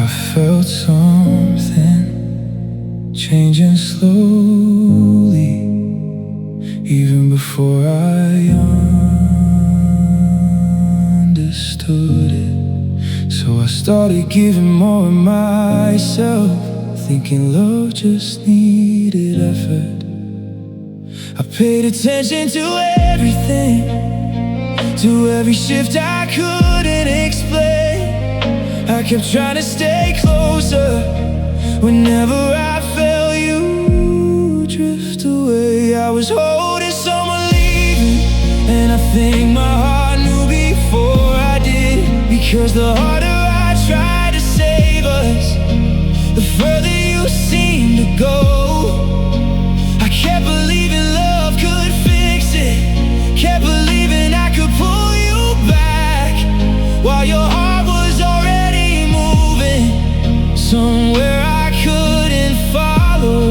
felt something changing slowly, even before I understood it. So I started giving more of myself, thinking love just needed effort. I paid attention to everything, to every shift I couldn't explain. I kept trying to stay closer. Whenever I felt you drift away, I was holding someone leaving, and I think my heart knew before I did. Because the harder I tried to save us, the further you seemed to go. I kept believing love could fix it, kept believing I could pull you back, while your heart was already moving somewhere I couldn't follow.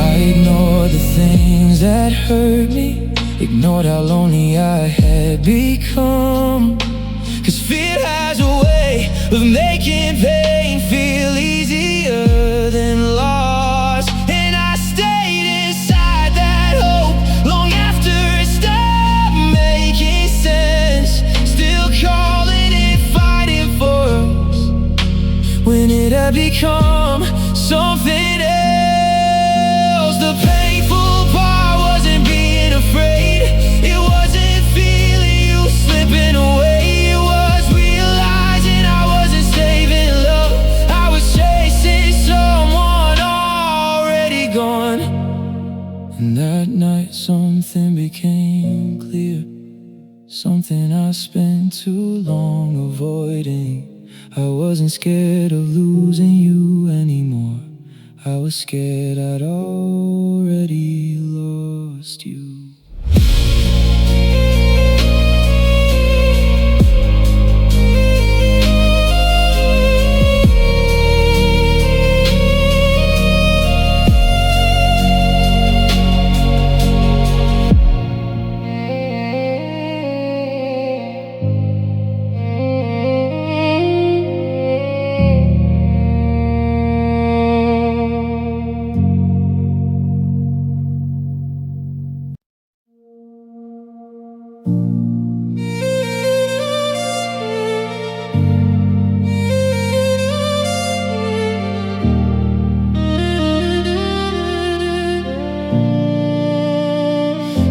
I ignored the things that hurt me, ignored how lonely I had become. 'Cause fear has a way of making pain feel easier than loss. And I stayed inside that hope long after it stopped making sense, still calling it, fighting for us, when it had become something else. The painful part wasn't being afraid, it wasn't feeling you slipping away. And that night something became clear, something I spent too long avoiding. I wasn't scared of losing you anymore, I was scared I'd already lost you.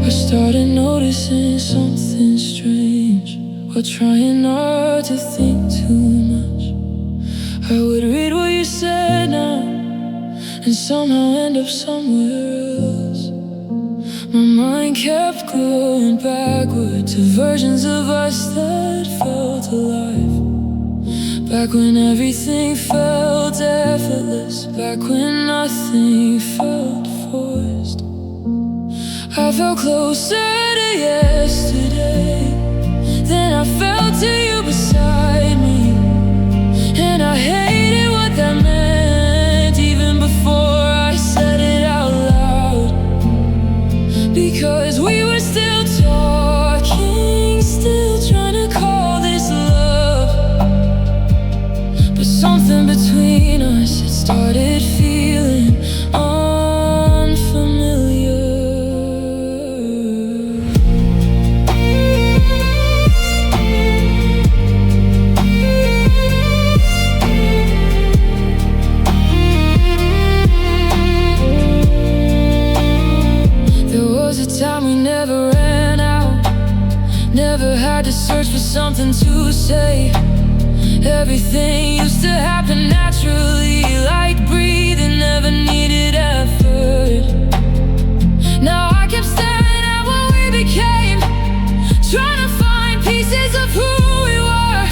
I started noticing something strange, while trying not to think too much. I would read what you said now, and somehow end up somewhere else. My mind kept going backward to versions of us that felt alive. Back when everything felt effortless, back when nothing felt forced. I felt closer to yesterday, then I felt to you beside me, and I hated what that meant even before I said it out loud. Because we were still talking, still trying to call this love, but something between us, it started feeling unfamiliar. Time we never ran out, never had to search for something to say. Everything used to happen naturally, like breathing, never needed effort. Now I kept staring at what we became, trying to find pieces of who we were,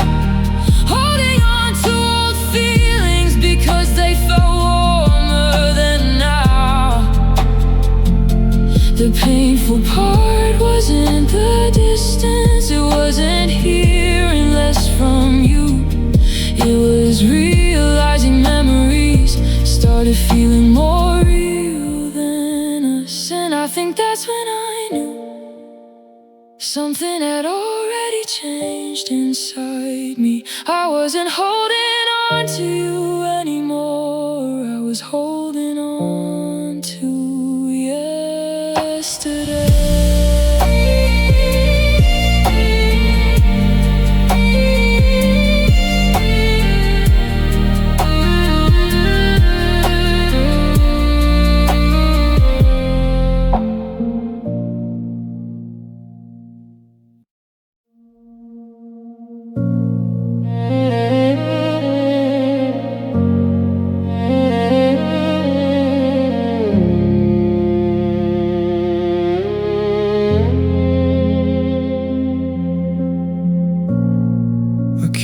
holding on to old feelings because they felt warmer than now. The painful part wasn't the distance, it wasn't hearing less from you, it was was realizing memories started feeling more real than us. And I think that's when I knew something had already changed inside me. I wasn't holding on to you anymore. I was holding on to yesterday.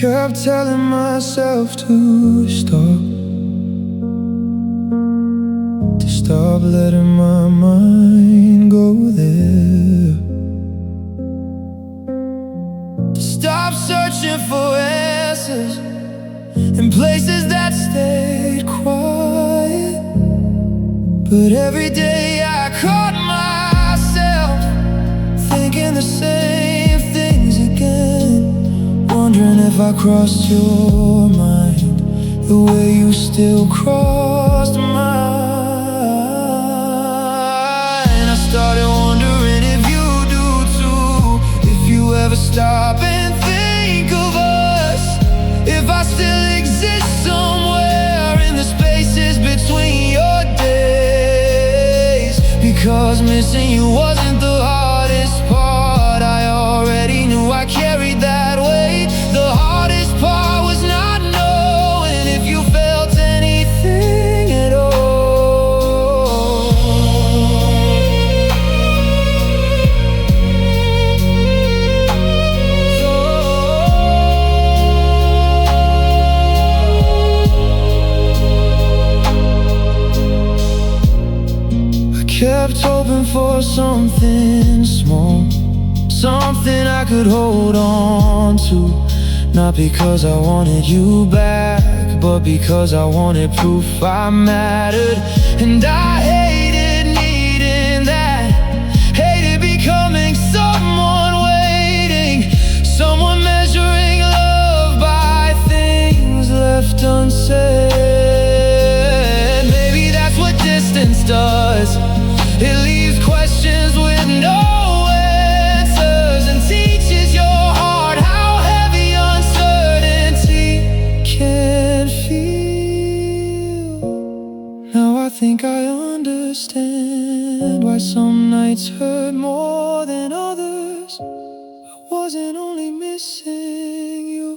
Kept telling myself to stop letting my mind go there, to stop searching for answers in places that stayed quiet. But every day I caught myself thinking the same things again, wondering if I crossed your mind the way you still crossed mine. I started wondering if you do too, if you ever stop and think of us, if I still exist somewhere in the spaces between your days. Because missing you wasn't the hardest part. I already knew I carried that weight. The hardest part was not knowing if you felt anything at all. I kept hoping for something small, something I could hold on to. Not because I wanted you back, but because I wanted proof I mattered. And I hated needing that, hated becoming someone waiting, someone measuring love by things left unsaid. Maybe that's what distance does. It leaves questions with no answers and teaches your heart how heavy uncertainty can feel. Now I think I understand why some nights hurt more than others. I wasn't only missing you,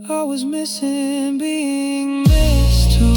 I was missing being missed too.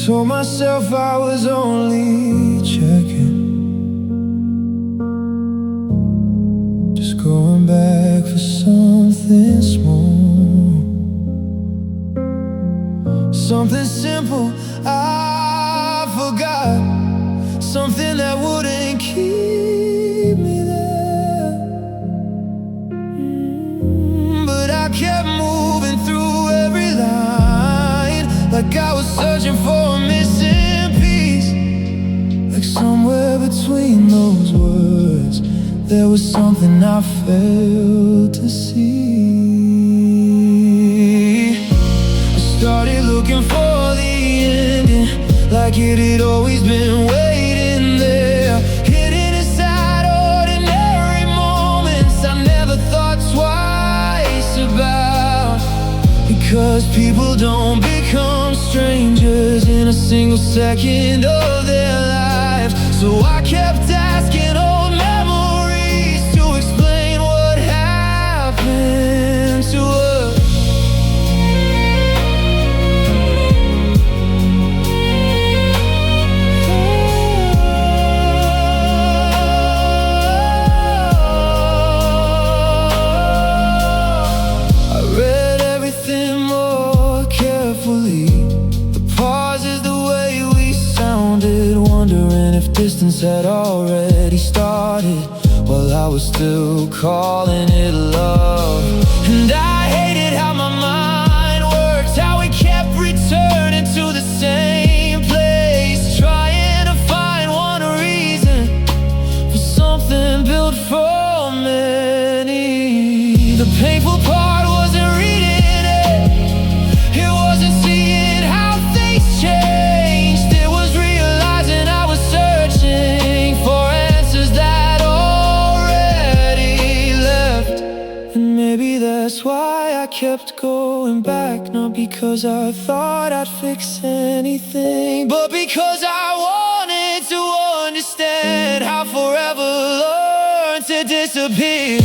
Told myself I was only checking, just going back for something small, something simple I forgot, something that wouldn't keep me there. But I kept moving through every line, like I was searching for a missing piece. Like somewhere between those words there was something I failed to see. I started looking for the ending, like like it had always been waiting there, hidden inside ordinary moments I never thought twice about. Because people don't become strangers in a single second of their lives. So I kept asking old memories to explain what happened to us. Distance had already started while I was still calling it love. And I hated how my mind worked, how we kept returning to the same place, trying to find one reason for something built for many. The painful part wasn't reading it, it wasn't seeing how things changed. It was realizing I was searching for answers that already left. And maybe that's why I kept going back, not because I thought I'd fix anything, but because I wanted to understand how forever learned to disappear.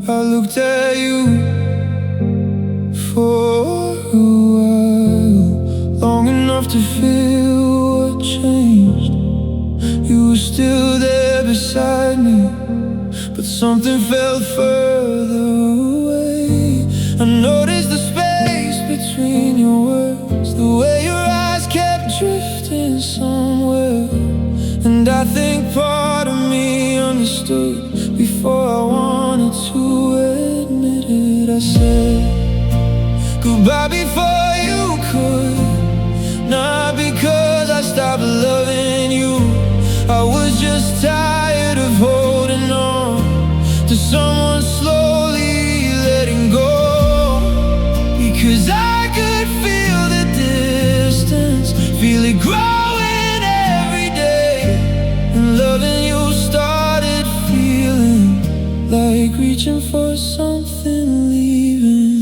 I looked at you for a while, long enough to feel what changed. You were still there beside me, but something felt further away. I noticed the space between your words, the way your eyes kept drifting somewhere. And I think part of me understood before I wanted to admit it. I said goodbye before you could, not because I stopped loving you. I was just tired of holding on to someone slowly letting go. Because I could feel the distance, feel it growing every day. And loving you started feeling like reaching for something, leaving.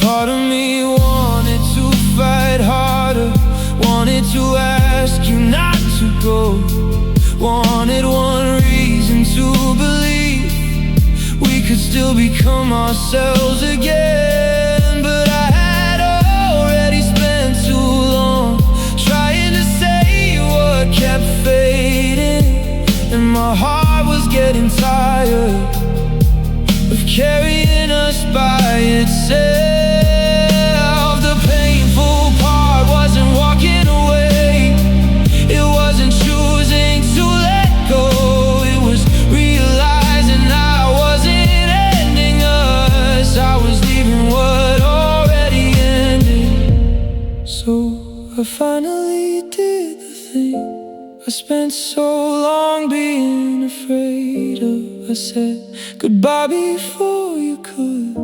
Part of me wanted to fight harder, wanted to ask you not to go, wanted one reason to believe we could still become ourselves again. But I had already spent too long trying to say what kept fading, and my heart was getting tired of carrying us by itself. The painful part wasn't walking away, it wasn't choosing to let go, it was realizing I wasn't ending us, I was leaving what already ended. So I finally did the thing I spent so long being afraid of. I said goodbye before you could,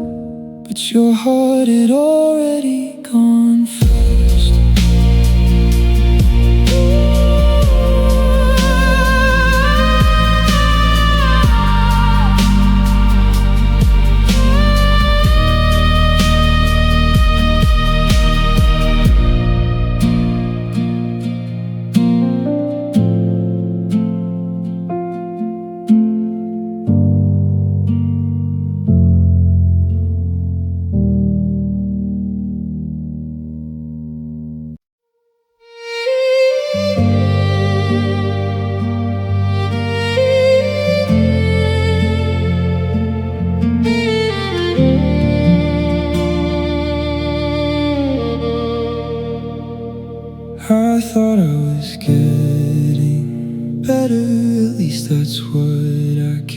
but your heart had already gone first.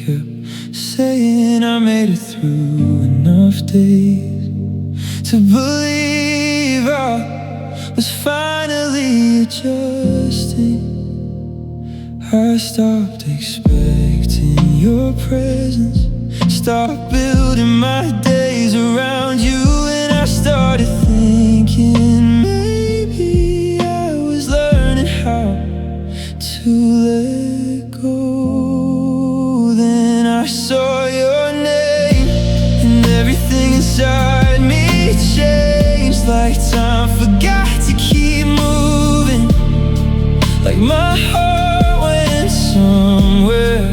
kept saying I made it through enough days to believe I was finally adjusting. I stopped expecting your presence, stopped building my days around you, and I started thinking maybe I was learning how to let go. Then I saw your name and everything inside me changed, like time forgot to keep moving, like my heart went somewhere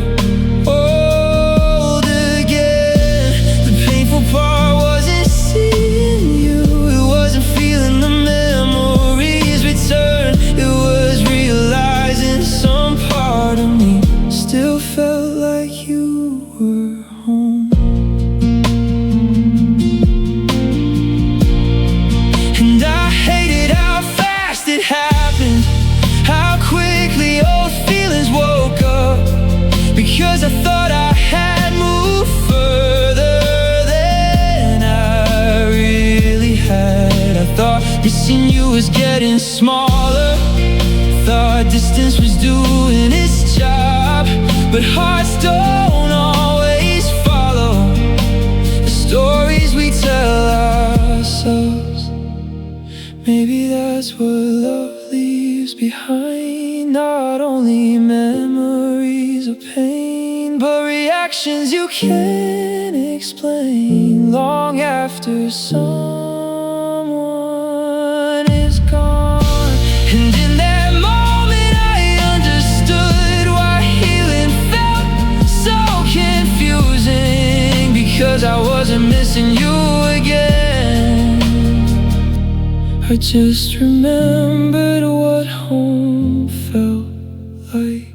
old again. The painful part wasn't seeing you, it wasn't feeling the memories return, it was realizing some part of me still felt like you were home. And I hated how fast it happened, how quickly old feelings woke up, because I thought I had moved further than I really had. I thought missing you was getting smaller, thought distance was doing its job, but hearts don't always follow the stories we tell ourselves. Maybe that's what love leaves behind, not only memories of pain, but reactions you can't explain long after someone is gone. And in that moment I understood why healing felt so confusing, because I wasn't missing you again, I just remembered what home felt like.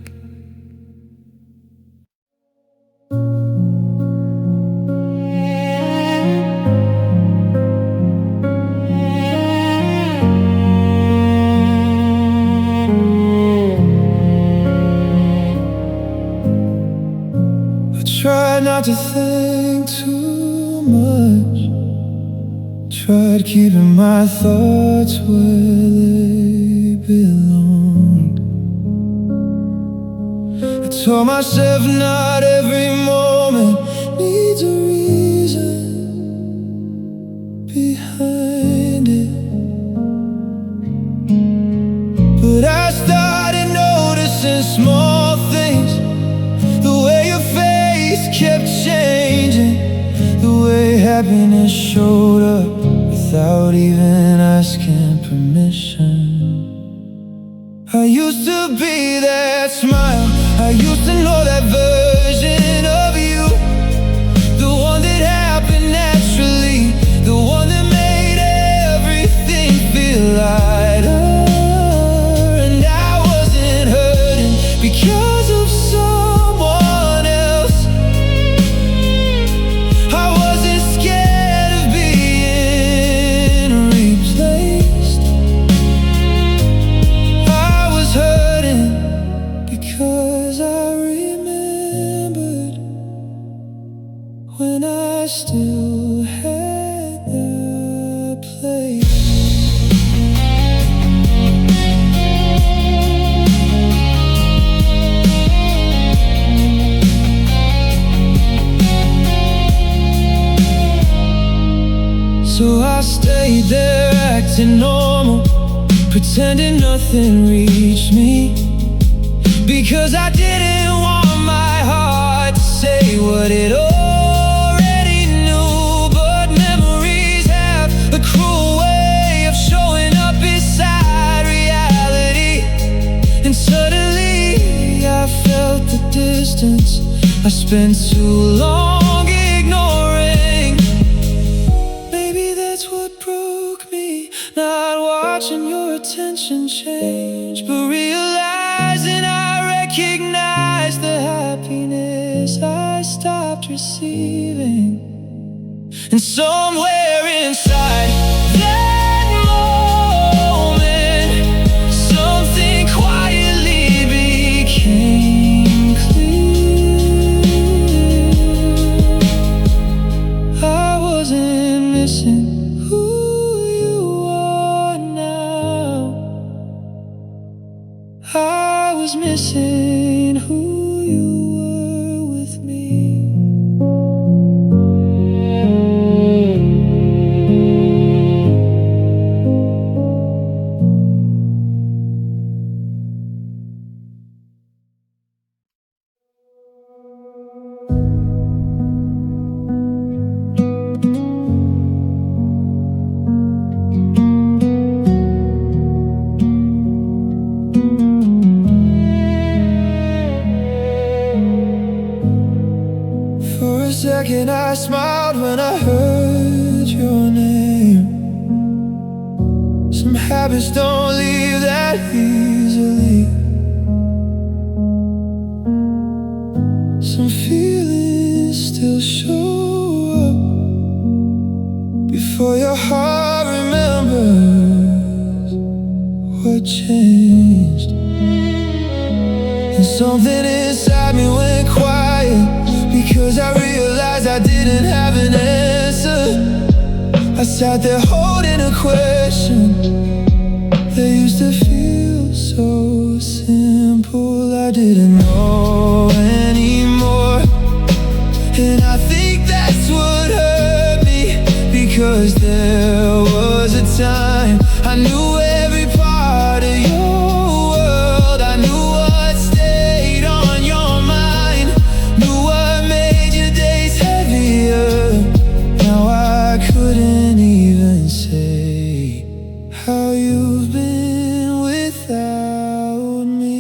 I tried not to think too much, tried keeping my thoughts where they belonged. I told myself not every moment needs a reason behind it, but I started noticing small things, the way your face kept changing, the way happiness showed up without even asking permission. I used to be that smile, I used to know that version of you, the one that happened naturally, the one that made everything feel lighter. And I wasn't hurting because of someone else, I wasn't scared of being replaced. I was hurting because I remembered when I still had that place. So I stayed there acting normal, pretending nothing reached me, because I didn't want my heart to say what it already knew. But memories have a cruel way of showing up beside reality, and suddenly I felt the distance I spent too long ignoring. Maybe that's what broke me, not watching your attention change, but realizing I recognized the happiness I stopped receiving. And somewhere inside that moment, something quietly became clear. second I smiled when I heard your name. Some habits don't leave that easily. Some feelings still show up before your heart remembers what changed. And something inside me went quiet because I realized I didn't have an answer. I sat there holding a question that used to feel so simple. I didn't know anymore, and I think that's what hurt me, because there was a time I knew every part of your world. I knew what stayed on your mind, knew what made your days heavier. Now I couldn't even say how you've been without me.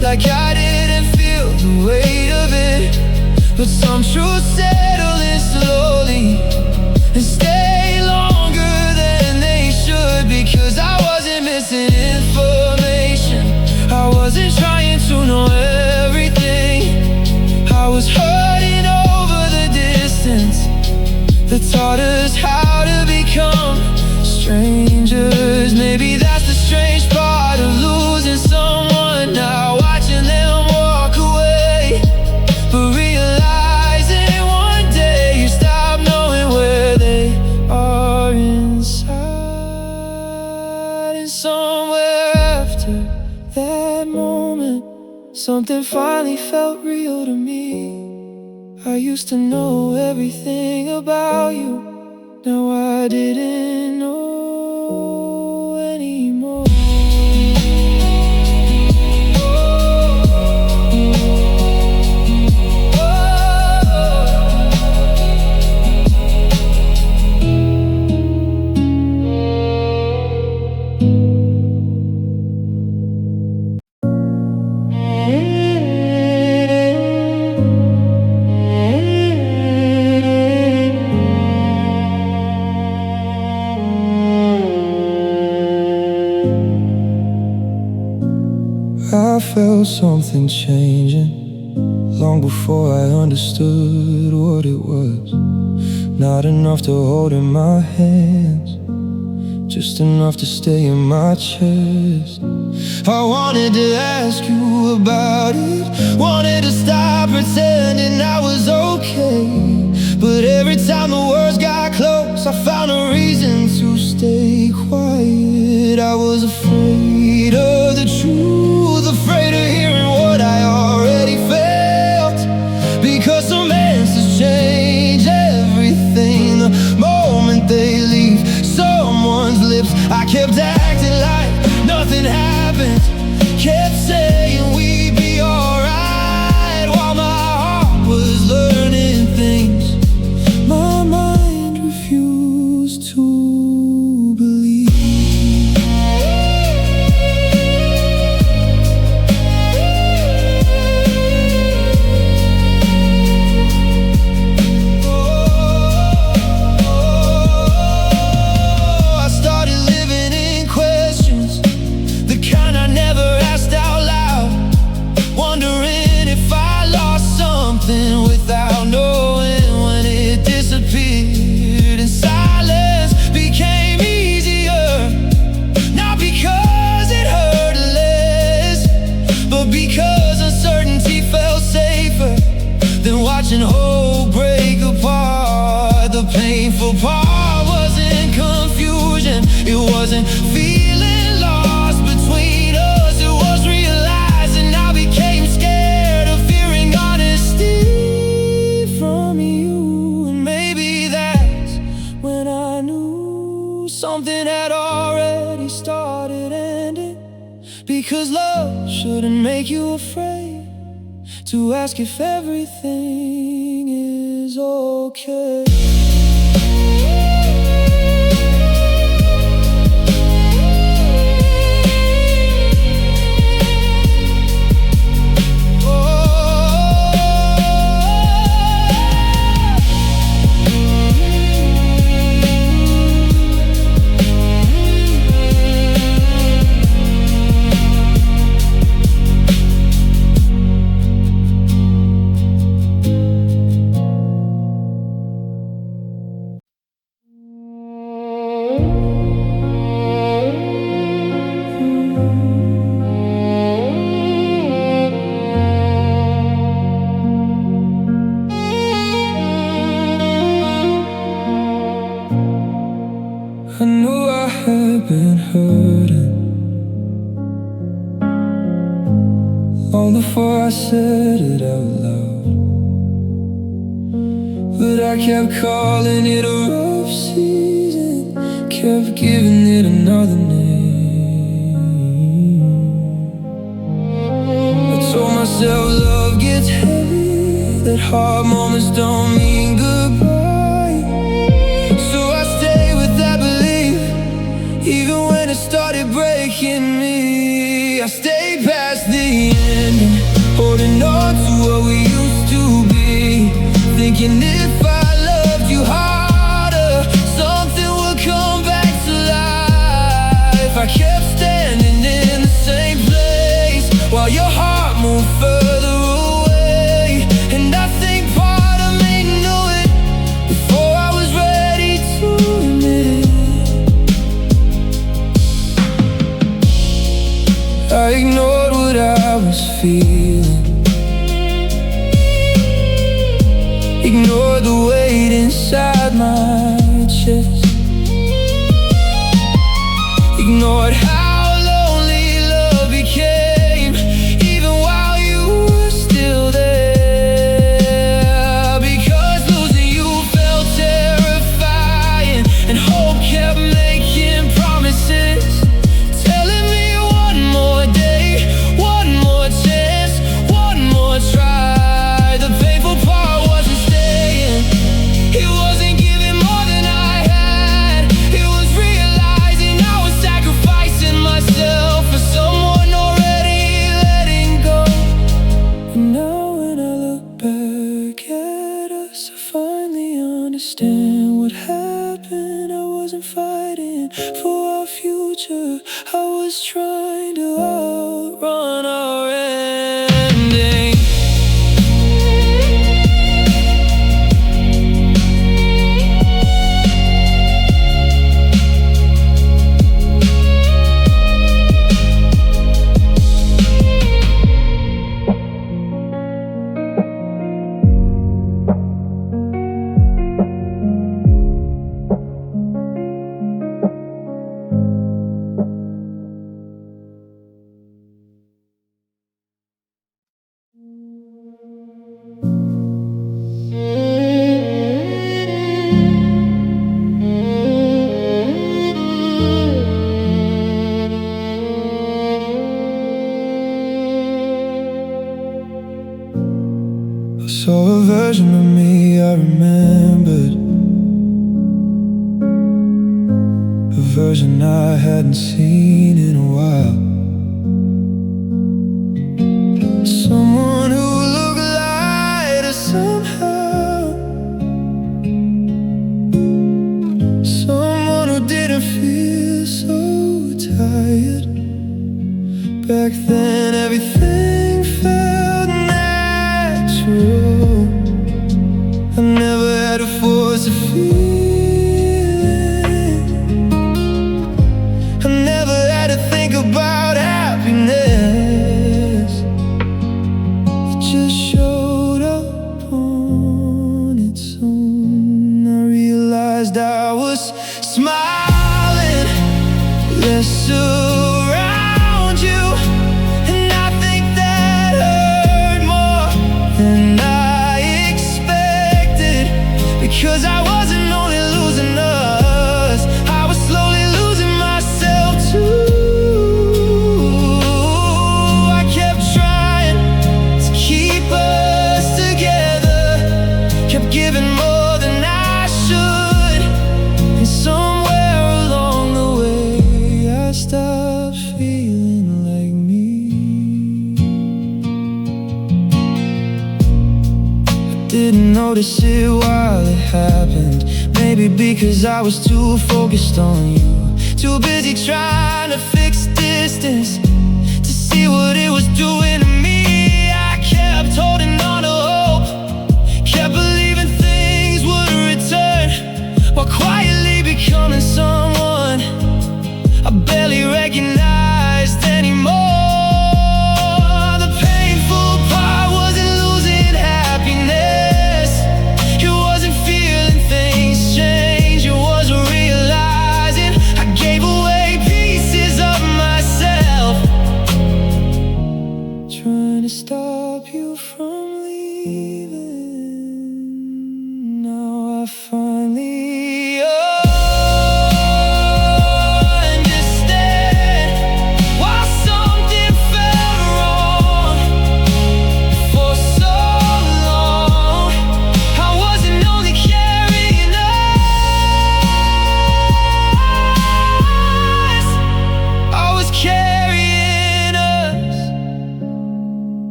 Like I didn't feel the weight of it, but some truths settle in slowly and stay longer than they should, because I wasn't missing information, I wasn't trying to know everything. I was hurting over the distance that taught us how to become strangers. Maybe that's the strange part of losing someone now, watching them walk away, but realizing one day you stop knowing where they are inside. And somewhere after that moment, something finally felt real to me. I used to know everything about you, now I didn't know anymore. I felt something changing long before I understood what it was. Not enough to hold in my hands, just enough to stay in my chest. I wanted to ask you about it, wanted to stop pretending I was okay, but every time the words got close, I found a reason to stay quiet. I was afraid of the truth, afraid of hearing what I already felt, because some answers change everything the moment they leave someone's lips. I kept acting like nothing happened, kept saying we'd be alright, while my heart was learning things my mind refused to believe. Without knowing when it disappeared, and silence became easier, not because it hurt less, but because uncertainty felt safer than watching hope break apart. The painful part wasn't confusion, it wasn't feeling lost between us, it was realizing I became scared of fearing honesty from you. And maybe that's when I knew something had already started ending, because love shouldn't make you afraid to ask if everything is okay. I knew I had been hurting long before I said it out loud, but I kept calling it a rough season, kept giving it another name. I told myself love gets heavy, that hard moments don't mean goodbye. Even when it started breaking me, I stayed past the ending, holding on to what we used to be, thinking if I loved you harder, something would come back to life. I kept standing in the same place while your heart moved further away, and I think part of me knew it before I was ready to admit it. I ignored what I was feeling, ignored the weight inside my chest, ignored how lonely love became, even while you were still there. Because losing you felt terrifying, and hope kept making promises, telling me one more day, one more chance, one more try. The painful part wasn't staying, it wasn't giving more than I had. It was realizing I was sacrificing myself for someone already letting go. And now when I look back at us, I finally understand what happened. I wasn't fighting for our future, I was trying to outrun our ending. I saw a version of me I remembered, a version I hadn't seen in a while. Someone who looked lighter somehow, someone who didn't feel so tired. Back then everything felt natural, I never had to force a feeling, I never had to think about happiness. It just showed up on its own. I realized I was smiling less around you, and I think that hurt more than I Didn't notice it while it happened. Maybe because I was too focused on you, too busy trying to fix distance, to see what it was doing to me. I kept holding on to hope, kept believing things would return, while quietly becoming someone I barely recognized anymore. The painful part wasn't losing happiness, it wasn't feeling things change, it was realizing I gave away pieces of myself, trying to stop you from leaving. Now I finally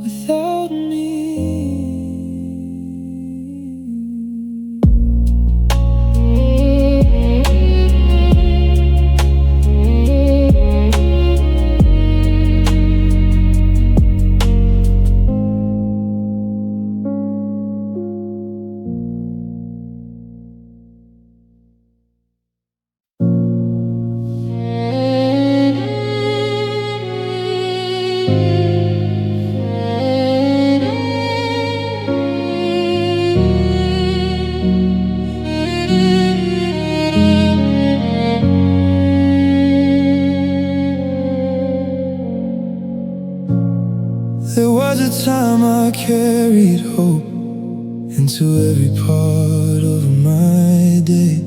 without me. There was a time I carried hope into every part of my day,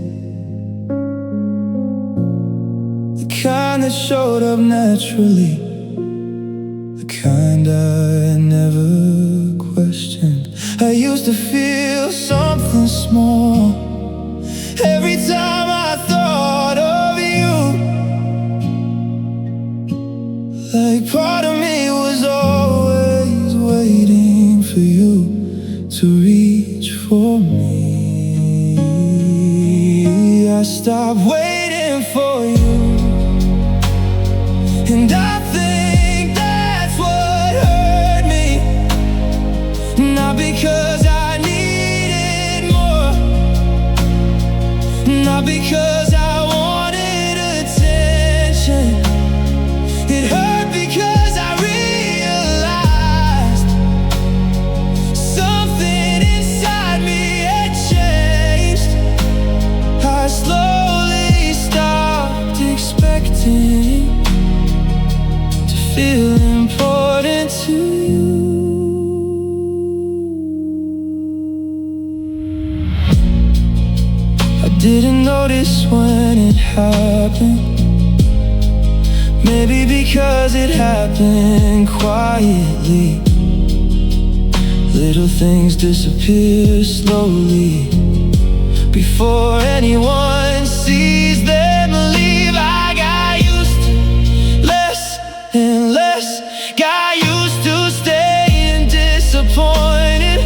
the kind that showed up naturally, the kind I never questioned. I used to feel something small every time I thought of you, like part of me was always waiting for you to reach for me. I stopped waiting for you, and I think that's what hurt me. Not because I needed more, not because I wanted attention. It hurt because I realized something inside me had changed. I slowly stopped expecting to feel important to you. I didn't notice when it happened, maybe because it happened quietly. Little things disappear slowly before anyone sees them leave. I got used to less and less, got used to staying disappointed,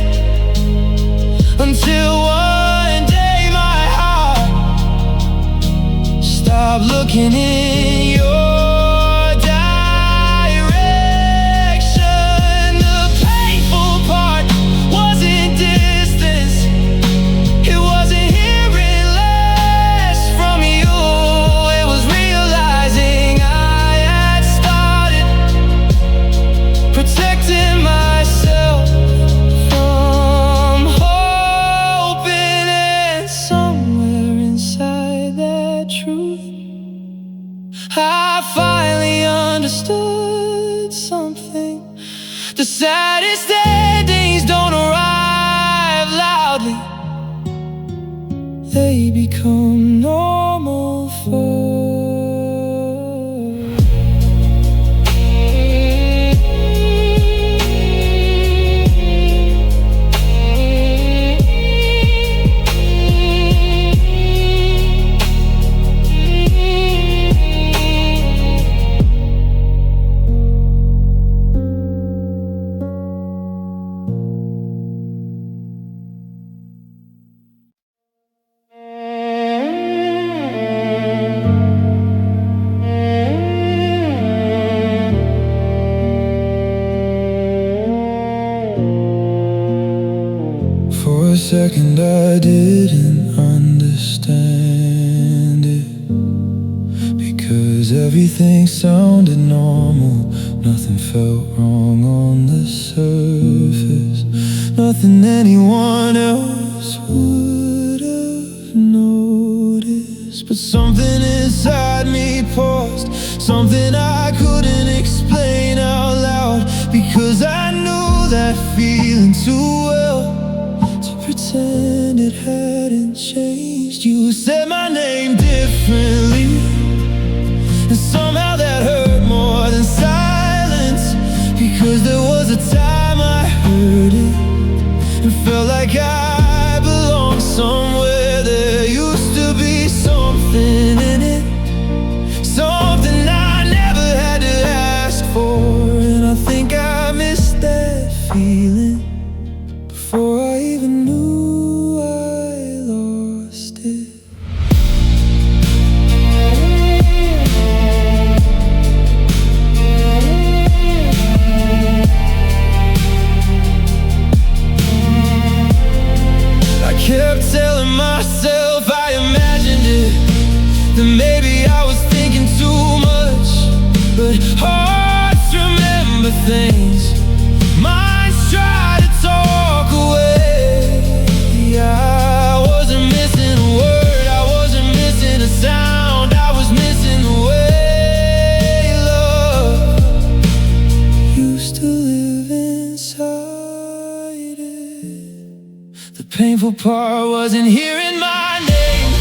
until one day my heart stopped looking in your I finally understood something. The saddest endings don't arrive loudly, they become normal for a second I didn't understand it, because everything sounded normal. Nothing felt wrong on the surface, nothing anyone else would have noticed. But something inside me paused, something I couldn't explain out loud, because I knew that feeling too well to pretend it hadn't changed. You said my name differently, and somehow that hurt more than silence, because there was a time I heard it and felt like I belonged somewhere. There used to be something in it, something I never had to ask for, and I think I missed that feeling before I even knew I lost it. I kept telling myself, I imagined it, that maybe I was thinking too much. But hearts remember things, minds try to talk away. I wasn't missing a word, I wasn't missing a sound, I was missing the way love used to live inside it. The painful part wasn't hearing my name,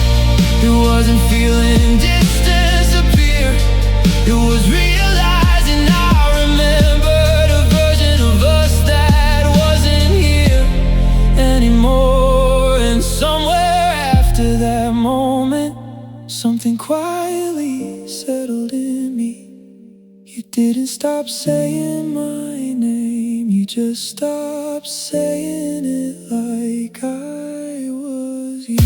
it wasn't feeling distance appear, it was realizing I remembered a version of us that wasn't here anymore. And somewhere after that moment, something quietly settled in me. You didn't stop saying my name, you just stopped saying it like I was yours.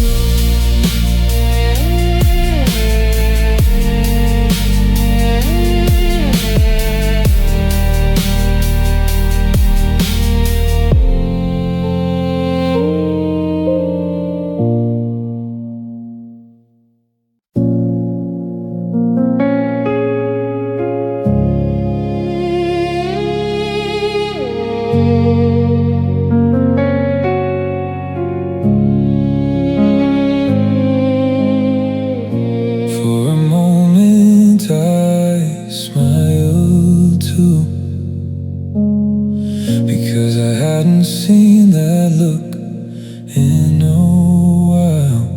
For a moment I smiled too, because I hadn't seen that look in a while.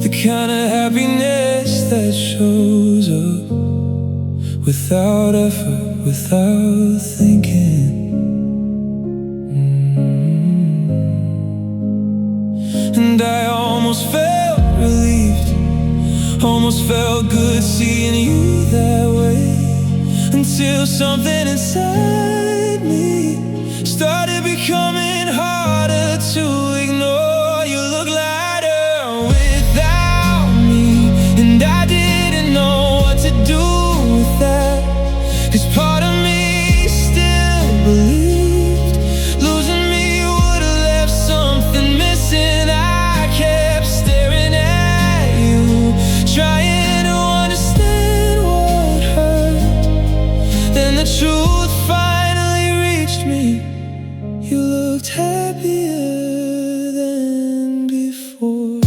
The kind of happiness that shows up without effort, without thinking. And I almost felt relieved, almost felt good seeing you that way, until something inside me started becoming harder to ignore. You look lighter without me, and I didn't know what to do with that, 'cause part of me still believed losing me would've left something missing. I kept staring at you, trying to understand what hurt. Then the truth finally reached me. You looked happier than before.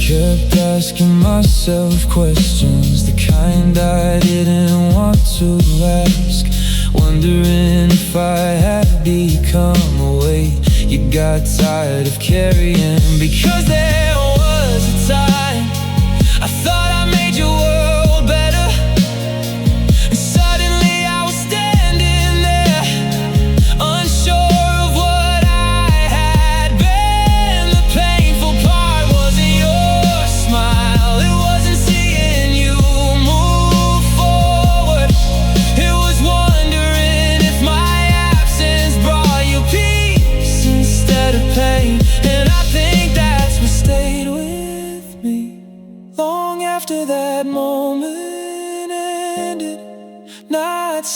Kept asking myself questions, the kind I didn't want to ask, wondering if I had become a weight you got tired of carrying. Because there was a time I thought I made your world better, and suddenly I was standing there, unsure of what I had been. The painful part wasn't your smile, it wasn't seeing you move forward, it was wondering if my absence brought you peace instead of pain.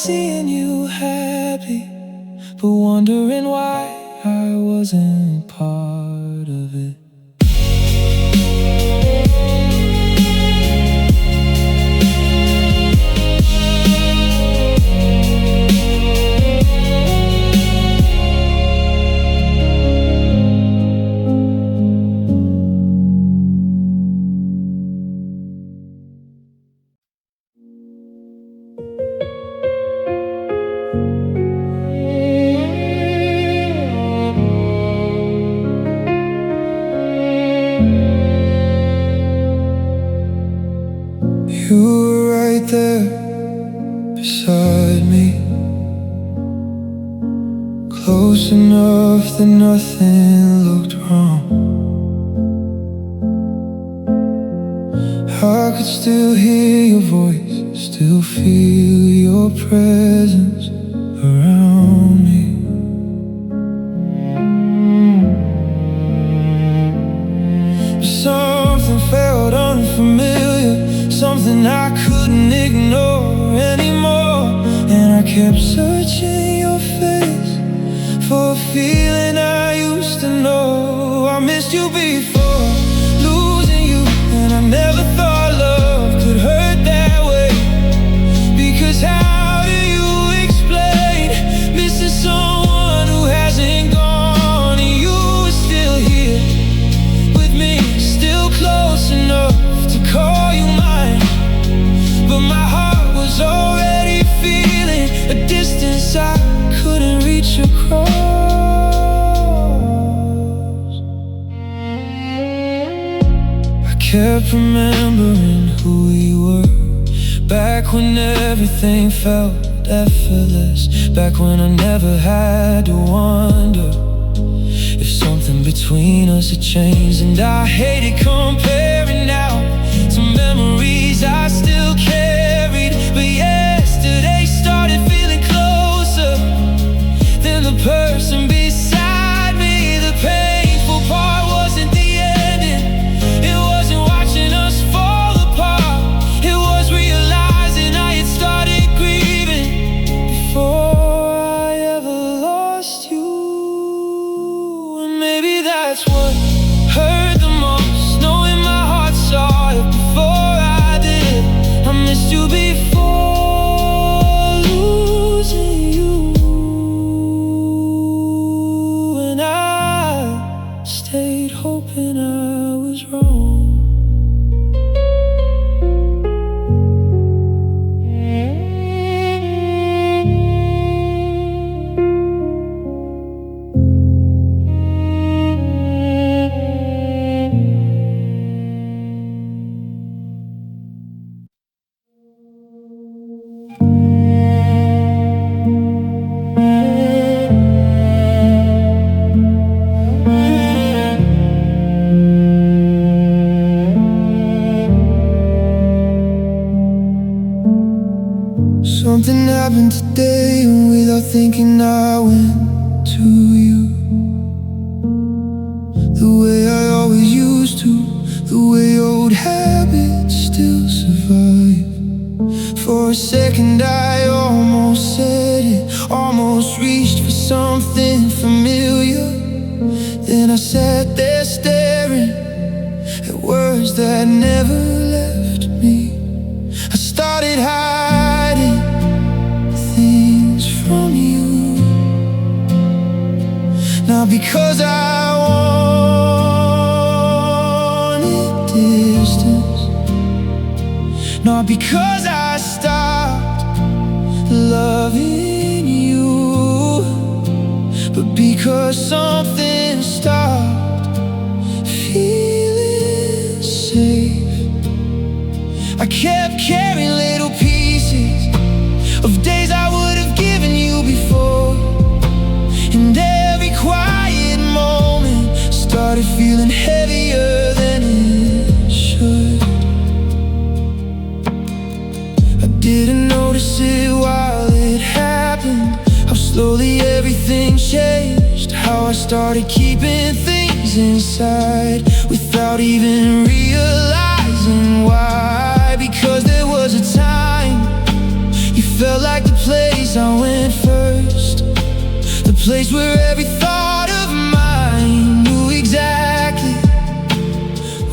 seeing you happy, but wondering why I wasn't part of it. You were right there beside me, close enough that nothing looked wrong. I could still hear your voice, still feel your presence around me. Something felt unfamiliar, something I couldn't ignore anymore. And I kept searching your face for a feeling I used to know. I missed you before losing you, and I never thought love could hurt that way. Because how do you explain missing someone who hasn't gone, and you are still here with me, still close enough to call you mine? But my heart was already feeling a distance I couldn't reach across. I kept remembering who we were, back when everything felt effortless, back when I never had to wonder if something between us had changed. And I hated comparing now to memories I still carried. But yesterday started feeling closer than the person beside me. The painful part wasn't the ending, it wasn't watching us fall apart, it was realizing I had started grieving before I ever lost you. And maybe that's what hurt the most, knowing my heart saw it before I did. I missed you before losing you, and I stayed hoping I was wrong. Something happened today, and without thinking I went to you. The way I always used to, the way old habits still survive. For a second I almost said it, almost reached for something familiar. Then I sat there staring at words that never left me. I started hiding things from you, not because I wanted distance, not because I stopped loving you, but because something stopped feeling safe. I kept carrying little pieces of days I would have given you before, and every quiet moment started feeling heavier than it should. I didn't notice it while it happened, how slowly everything changed, how I started keeping things inside without even realizing why. Because there was a time you felt like the place place where every thought of mine knew exactly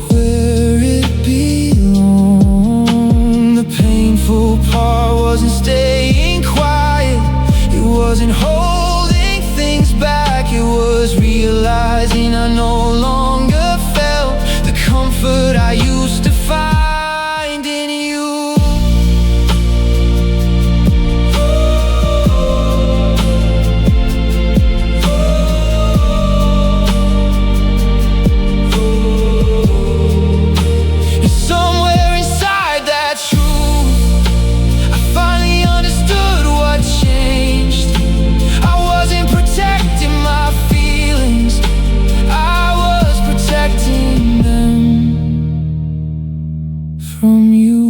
where it belonged. The painful part wasn't staying quiet, it wasn't holding things back, it was realizing I no longer felt the comfort I used to find in you. And somewhere inside that truth, I finally understood what changed. I wasn't protecting my feelings, I was protecting them from you.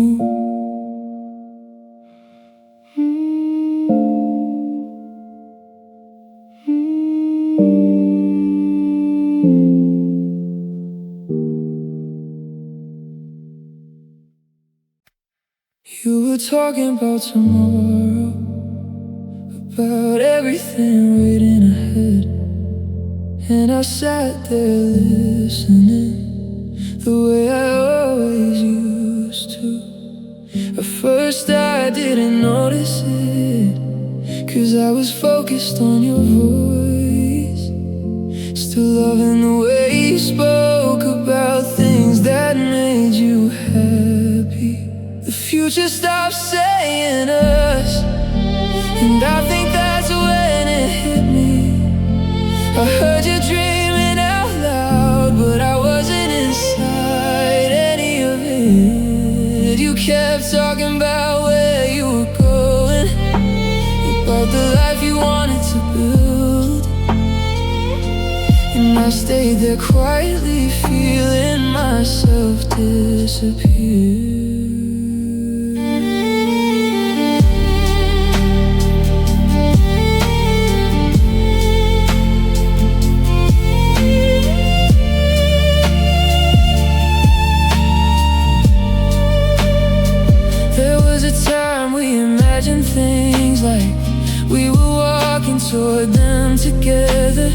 You were talking about tomorrow, about everything waiting ahead, and I sat there listening the way I always used to. At first I didn't notice it, 'cause I was focused on your voice, still loving the way you spoke about things that made you happy. The future stopped saying us, and I think that's when it hit me. I heard you dreaming out loud, but I wasn't inside any of it. You kept talking about where you were going, about the life you wanted to build, and I stayed there quietly, feeling myself disappear. Things like we were walking toward them together,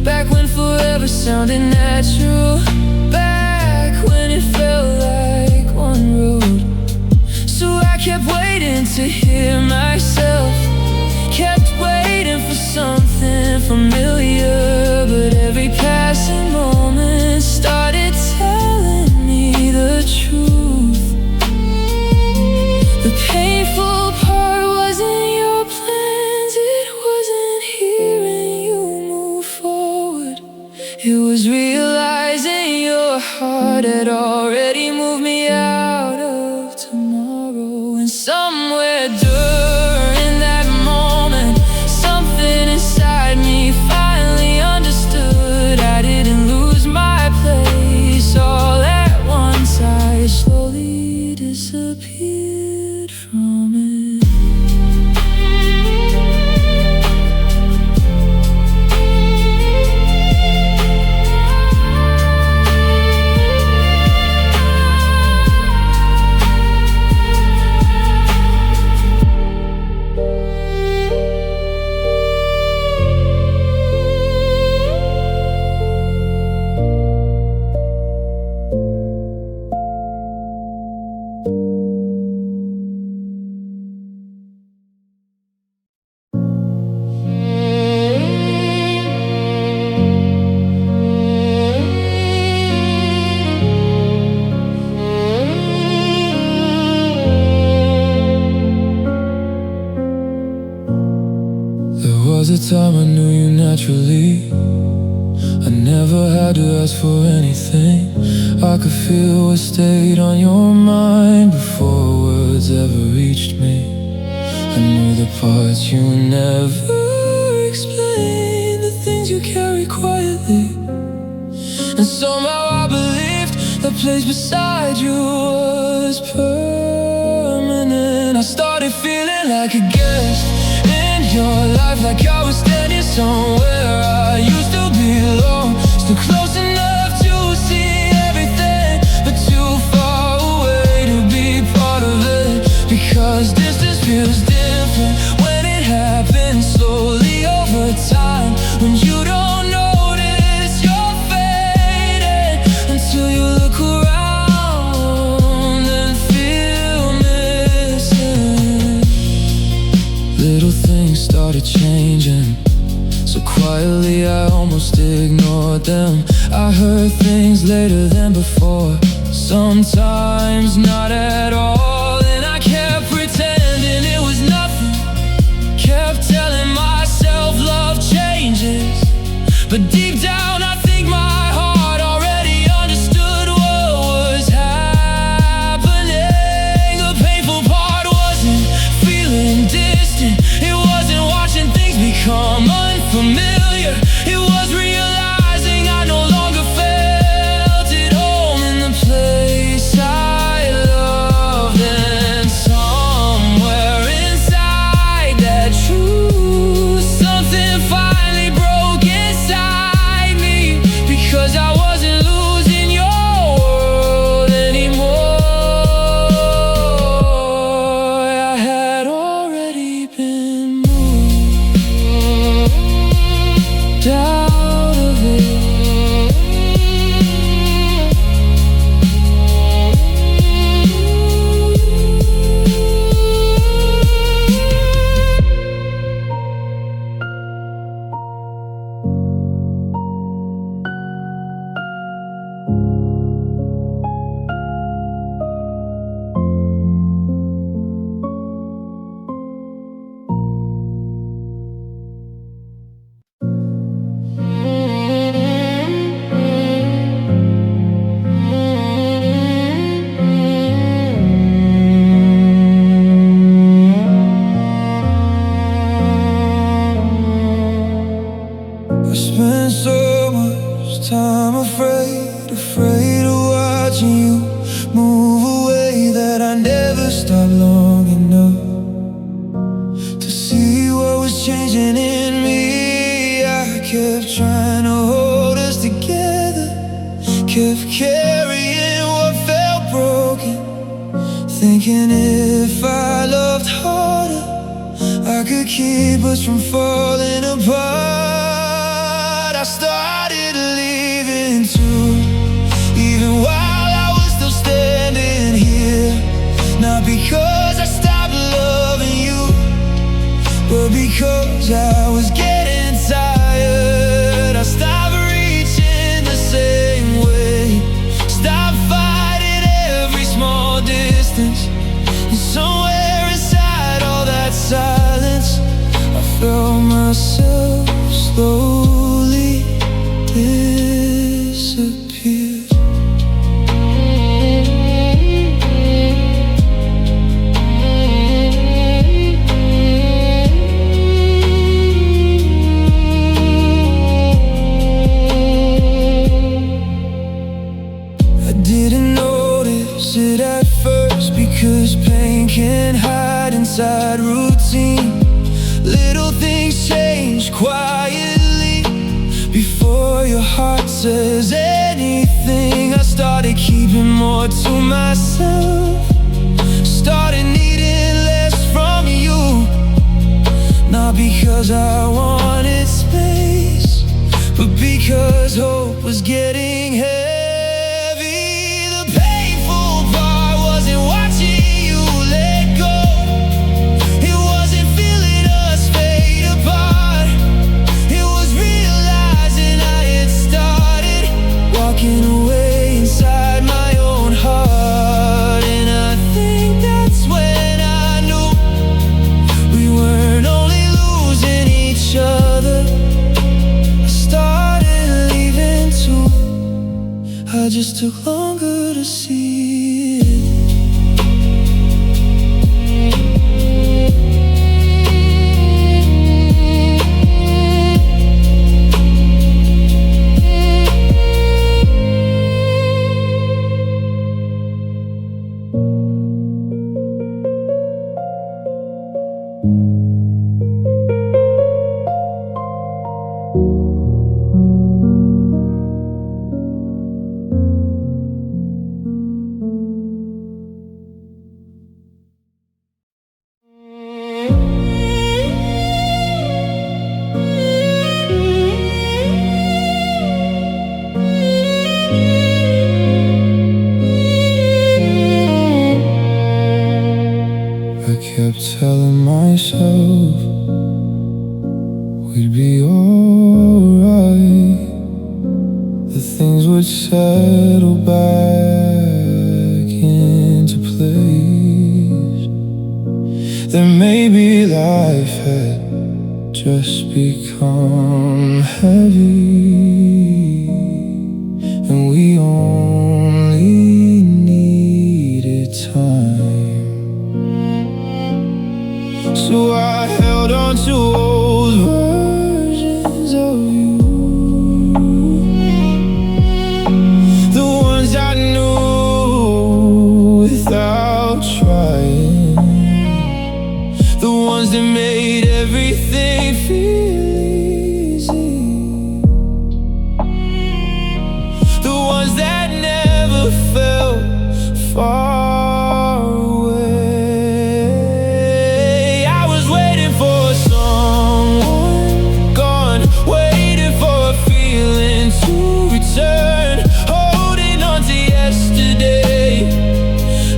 back when forever sounded natural, back when it felt like one road. So I kept waiting to hear myself, kept waiting for something familiar, but every passing moment started telling me the truth. The painful part wasn't your plans, it wasn't hearing you move forward, it was realizing your heart had already moved me out of tomorrow. And somewhere during that moment, something inside me finally understood I didn't lose my place all at once. I slowly disappeared from it. There was a time I knew you naturally, I never had to ask for anything. I could feel what stayed on your mind before words ever reached me. I knew the parts you never explained, the things you carry quietly. And somehow I believed the place beside you was permanent. I started feeling like a guest in your life, like I was standing somewhere I used to belong, still close enough to see everything, but too far away to be part of it. Because distance feels different when it happens slowly over time. them. I heard things later than before, sometimes not at all. And I kept pretending it was nothing, kept telling myself love changes. But deep down I think my heart already understood what was happening. The painful part wasn't feeling distant, it wasn't watching things become unfamiliar. It was realizing I no longer felt at home in the place I loved. And somewhere inside that truth, something finally broke inside me, because I wasn't losing your world anymore. I had already been moved out of it. I spent so much time afraid of watching you move away, that I never stopped long enough to see what was changing in me. I kept trying to hold us together, kept carrying what felt broken, thinking if I loved harder I could keep us from falling apart. I started leaving too, even while I was still standing here. Not because I stopped loving you, but because I was getting tired. I stopped reaching the same way, stopped fighting every small distance. And somewhere inside all that silence, I felt myself slowly disappear. I didn't notice it at first, because pain can hide inside routine. Little things change quietly before your heart says anything. I started keeping more to myself, started needing less from you. Not because I wanted space, but because hope was getting heavy. The painful part wasn't watching you let go, it wasn't feeling us fade apart. It was realizing I had started walking away inside my own heart. And I think that's when I knew we weren't only losing each other. I started leaving too, I just took longer to see it. would settle back into place, then maybe life had just become heavy, and we only needed time. So I held on to old versions of you, the ones I knew without trying, the ones that made everything feel easy, the ones that never felt far away. I was waiting for someone gone, waiting for a feeling to return, holding on to yesterday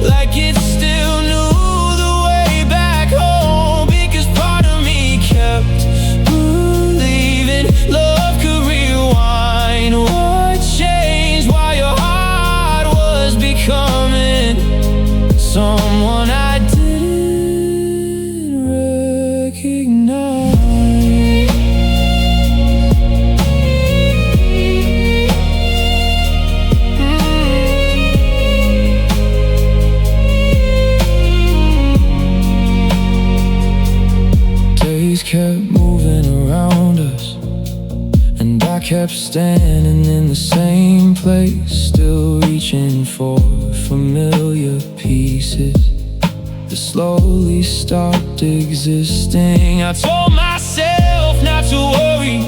like it still knew the way back home, because part of me kept believing love could rewind what changed, while your heart was becoming someone I didn't recognize. Days kept moving around us, and I kept standing in the same place, still reaching for familiar pieces that slowly stopped existing. I told myself not to worry,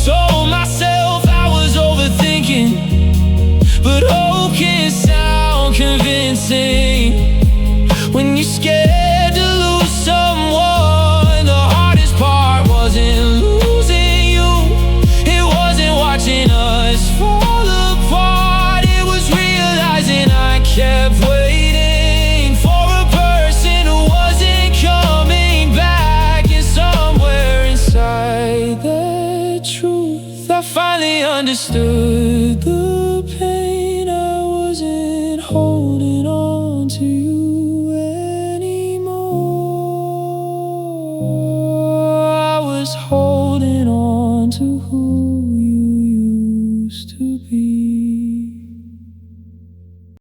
told myself I was overthinking, but hope can sound convincing when you're scared to lose someone. The hardest part wasn't losing you, it wasn't watching us fall apart, it was realizing I kept waiting for a person who wasn't coming back, and somewhere inside that truth I finally understood the pain. I wasn't holding on to you anymore, I was holding on to who you used to